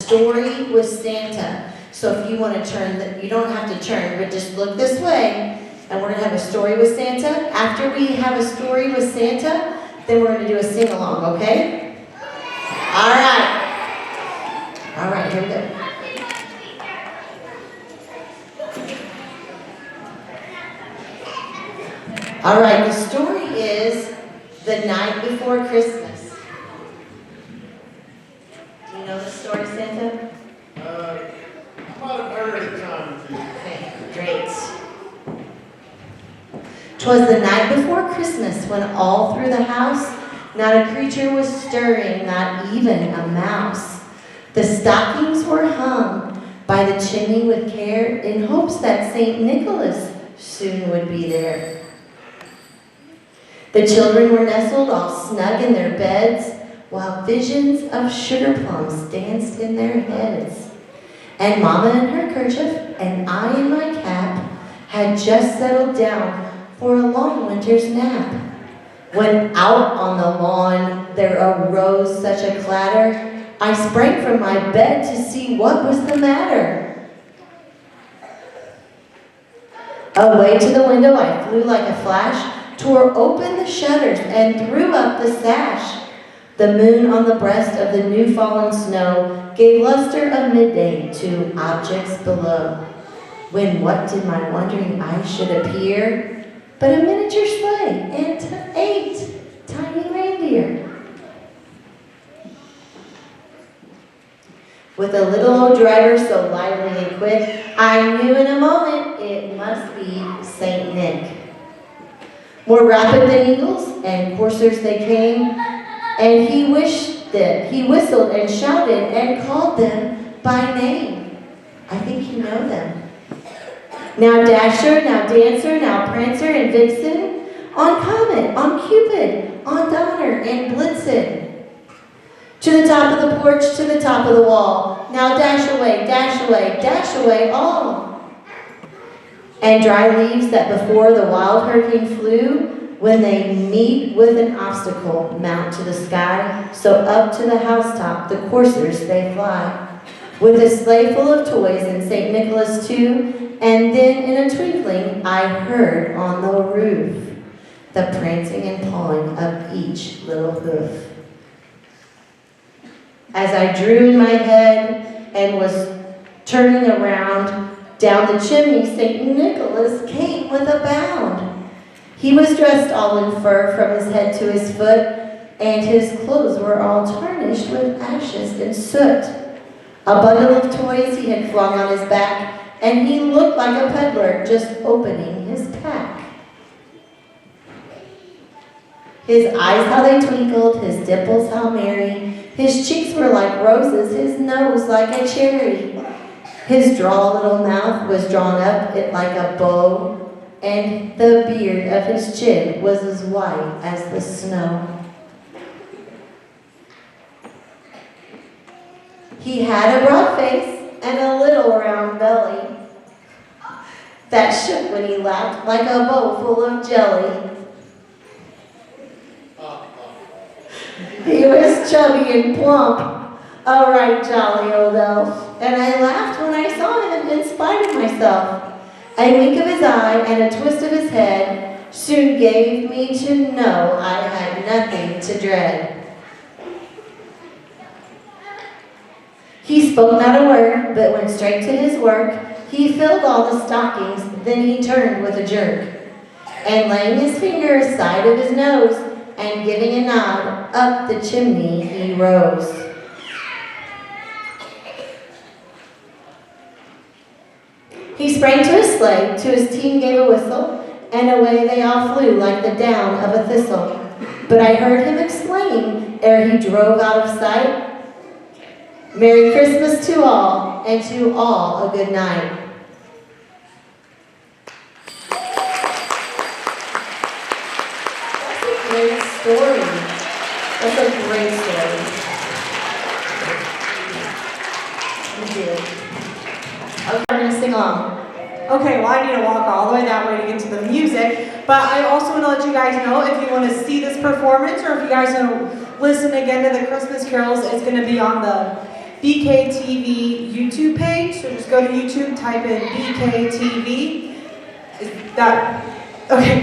story with Santa. So if you want to turn, you don't have to turn, but just look this way. And we're going to have a story with Santa. After we have a story with Santa, then we're going to do a sing-along, okay? All right. All right, here we go. All right, the story is The Night Before Christmas. Do you know the story, Santa? I might have heard it a time or two. Okay, great. 'Twas the night before Christmas when all through the house not a creature was stirring, not even a mouse. The stockings were hung by the chimney with care in hopes that St. Nicholas soon would be there. The children were nestled all snug in their beds while visions of sugar plums danced in their heads. And Mama in her kerchief and I in my cap had just settled down for a long winter's nap. When out on the lawn there arose such a clatter, I sprang from my bed to see what was the matter. Away to the window I flew like a flash, tore open the shutters and threw up the sash. The moon on the breast of the new fallen snow gave luster of midday to objects below. When what did my wondering eyes should appear but a miniature sleigh and 8 tiny reindeer. With a little old driver so lively and quick, I knew in a moment it must be Saint Nick. More rapid than eagles and coursers they came, and he whistled and shouted and called them by name. I think you know them. Now Dasher, now Dancer, now Prancer and Vixen, on Comet, on Cupid, on Donner and Blitzen. To the top of the porch, to the top of the wall, now dash away all. And dry leaves that before the wild hurricane flew, when they meet with an obstacle, mount to the sky, so up to the housetop the coursers they fly. With a sleigh full of toys and St. Nicholas too, and then in a twinkling I heard on the roof the prancing and pawing of each little hoof. As I drew in my head and was turning around, down the chimney St. Nicholas came with a bound. He was dressed all in fur from his head to his foot, and his clothes were all tarnished with ashes and soot. A bundle of toys he had flung on his back, and he looked like a peddler just opening his pack. His eyes how they twinkled, his dimples how merry, his cheeks were like roses, his nose like a cherry. His droll little mouth was drawn up it like a bow, and the beard of his chin was as white as the snow. He had a broad face and a little round belly that shook when he laughed like a bowl full of jelly. He was chubby and plump, a right jolly old elf, and I laughed when I saw him in spite of myself. A wink of his eye and a twist of his head soon gave me to know I had nothing to dread. He spoke not a word, but went straight to his work. He filled all the stockings, then he turned with a jerk, and laying his finger aside of his nose, and giving a nod, up the chimney he rose. He sprang to his sleigh, to his team gave a whistle, and away they all flew like the down of a thistle. But I heard him exclaim, ere he drove out of sight, Merry Christmas to all, and to all a good night. That's a great story. That's a great story. You did. Okay, we're going to sing along. Okay, well I need to walk all the way that way to get to the music, but I also want to let you guys know if you want to see this performance or if you guys want to listen again to the Christmas carols, it's going to be on the BKTV YouTube page. So just go to YouTube, type in BKTV. Is that okay?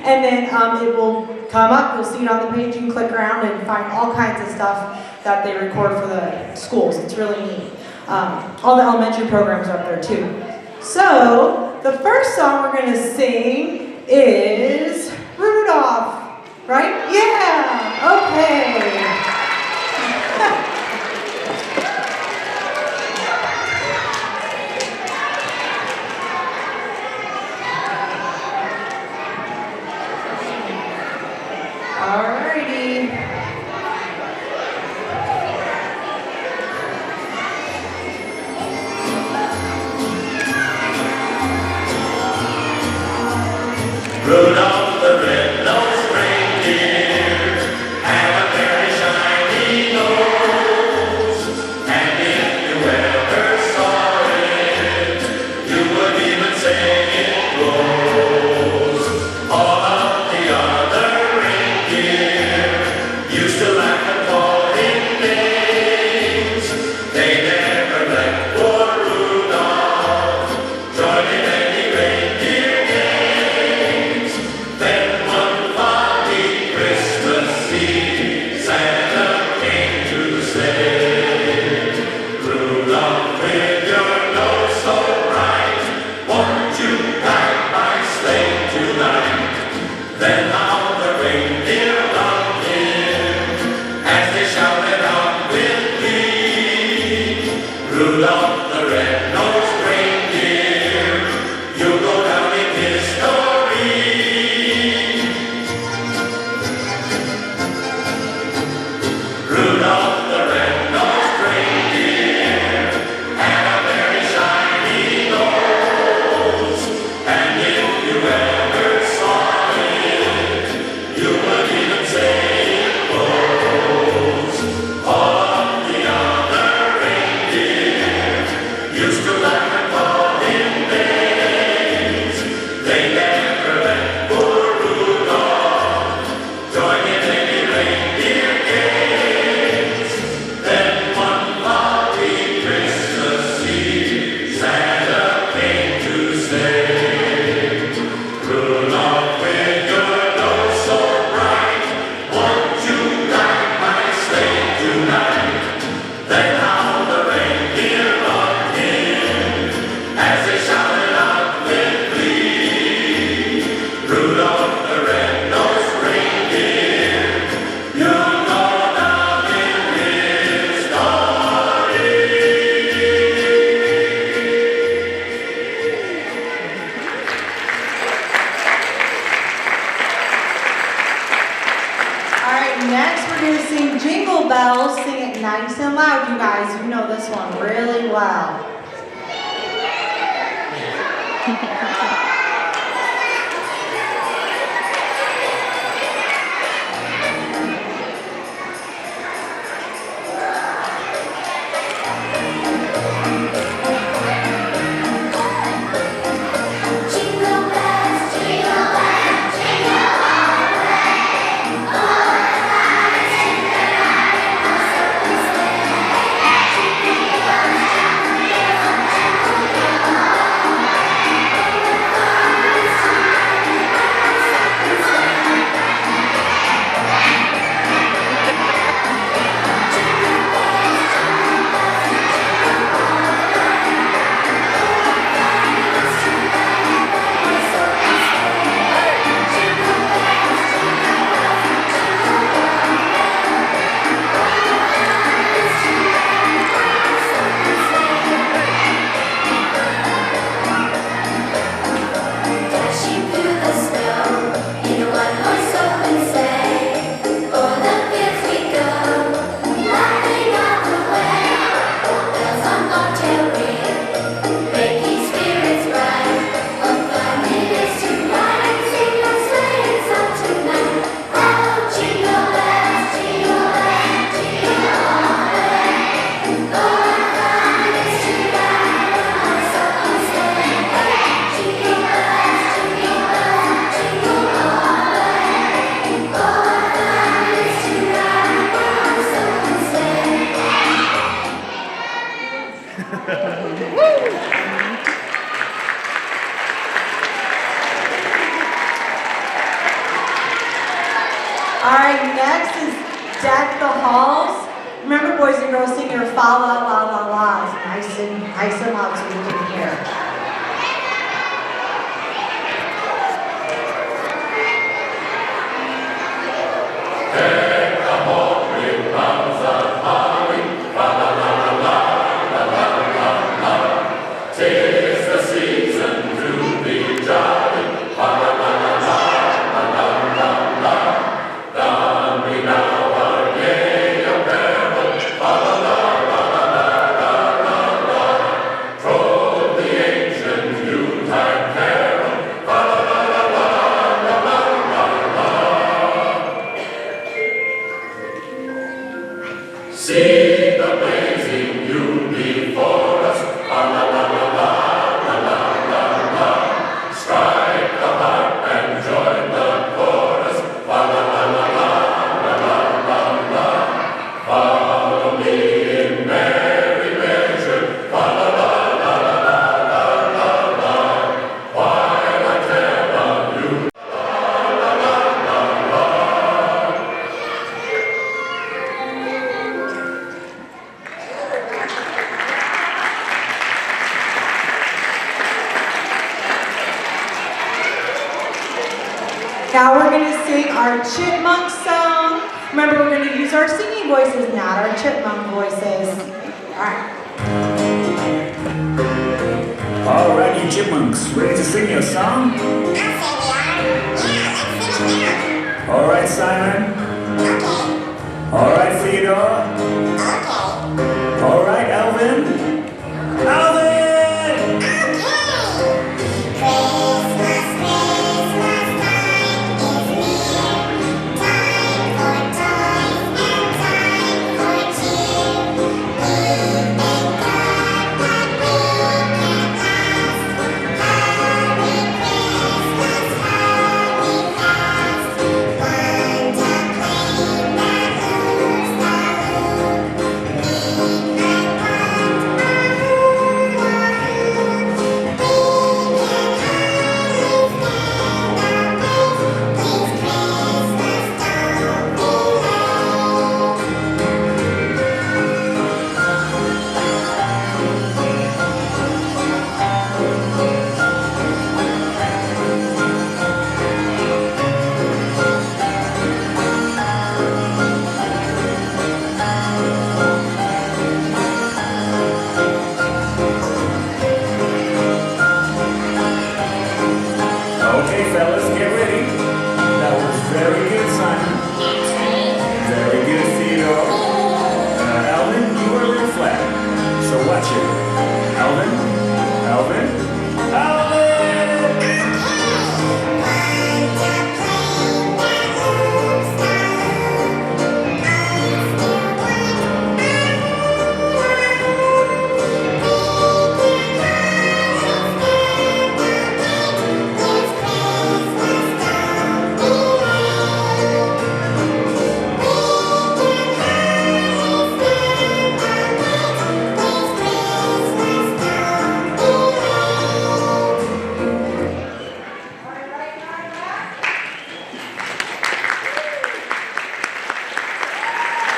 And then it will come up. You'll see it on the page. You can click around and find all kinds of stuff that they record for the schools. It's really neat. All the elementary programs are up there too. So the first song we're going to sing is Rudolph, right? Yeah, okay. Alrighty. Rudolph the red-nosed reindeer had a very shiny nose, and if you ever saw it, you would even say it glows. All of the other reindeer used to laugh and call him names. They never let poor Rudolph join in any reindeer games. Then one foggy Christmas Eve, Santa came to say, Rudolph, with your nose so bright, won't you guide my sleigh tonight? Then all the reindeer loved him as they shouted out with glee, Rudolph the red-nosed reindeer, you'll go down in history. Rudolph the red-nosed reindeer had a very shiny nose, and if you ever saw it, you would even say it glows. All of the other reindeer used to laugh and call him names. They never let poor Rudolph join in any reindeer games. Then one foggy Christmas Eve, Santa came to say, Rudolph, with your nose so bright, won't you guide my sleigh tonight? Then how the reindeer loved him as they shouted out with glee, Rudolph the red-nosed reindeer, you'll go down in history. Alright, next we're going to sing Jingle Bells. Sing it nice and loud, you guys. You know this one really well. Jingle bells, jingle bells, jingle all the way. Oh, what fun it is to ride in one open sleigh. Jingle bells, jingle bells, jingle all the way. next is Deck the Halls. Remember, boys and girls, sing your fa la la la la. Nice and loud so we can hear. Now we're going to sing our chipmunk song. Remember, we're going to use our singing voices, not our chipmunk voices. All right. All right, you chipmunks, ready to sing your song? All right, Simon. All right, Theodore. All right, Alvin. Alvin!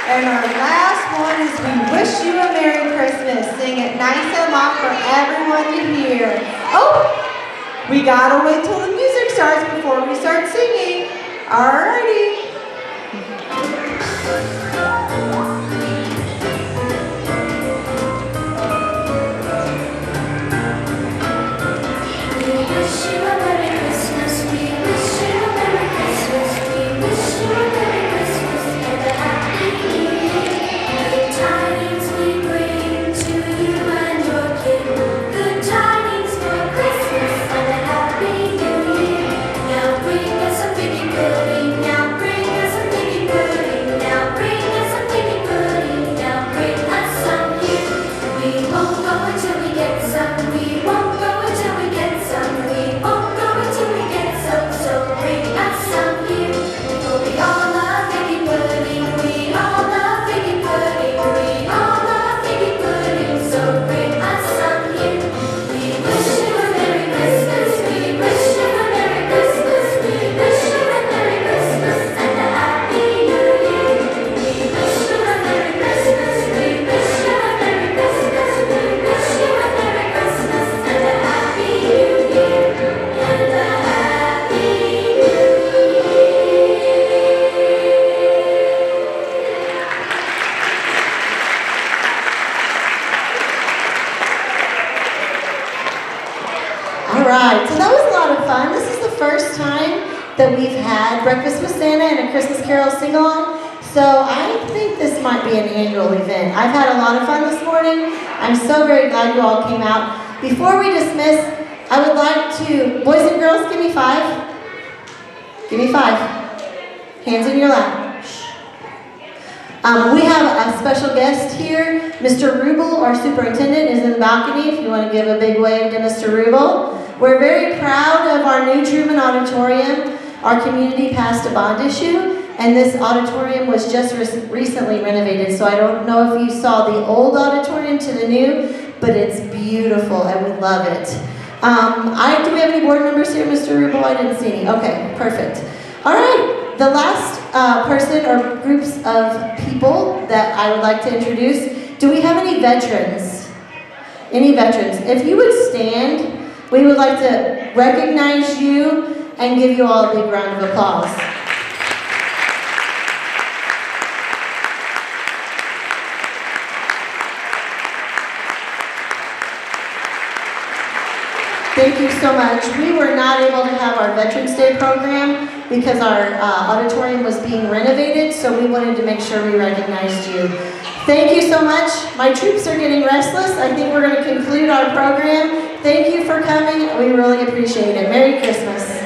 And our last one is We Wish You a Merry Christmas. Sing it nice and loud for everyone to hear. Oh, we gotta wait till the music starts before we start singing. Alrighty. We wish you a Merry Christmas. We wish you a Merry Christmas. We wish you a Merry Christmas and a Happy New Year. Good tidings we bring to you and your king. Good tidings for Christmas and a Happy New Year. Now bring us a piggy pudding. Now bring us a piggy pudding. Now bring us a piggy pudding. that we've had Breakfast with Santa and a Christmas Carol sing-along. So I think this might be an annual event. I've had a lot of fun this morning. I'm so very glad you all came out. Before we dismiss, I would like to, boys and girls, give me 5. Give me 5. Hands in your lap. We have a special guest here. Mr. Rubel, our superintendent, is in the balcony if you want to give a big wave to Mr. Rubel. We're very proud of our new Truman auditorium. Our community passed a bond issue, and this auditorium was just recently renovated, so I don't know if you saw the old auditorium to the new, but it's beautiful and we love it. Do we have any board members here, Mr. Rubel? I didn't see any. Okay, perfect. All right. The last person or groups of people that I would like to introduce, do we have any veterans? Any veterans? If you would stand, we would like to recognize you and give you all a big round of applause. Thank you so much. We were not able to have our Veterans Day program because our auditorium was being renovated, so we wanted to make sure we recognized you. Thank you so much. My troops are getting restless. I think we're going to conclude our program. Thank you for coming. We really appreciate it. Merry Christmas.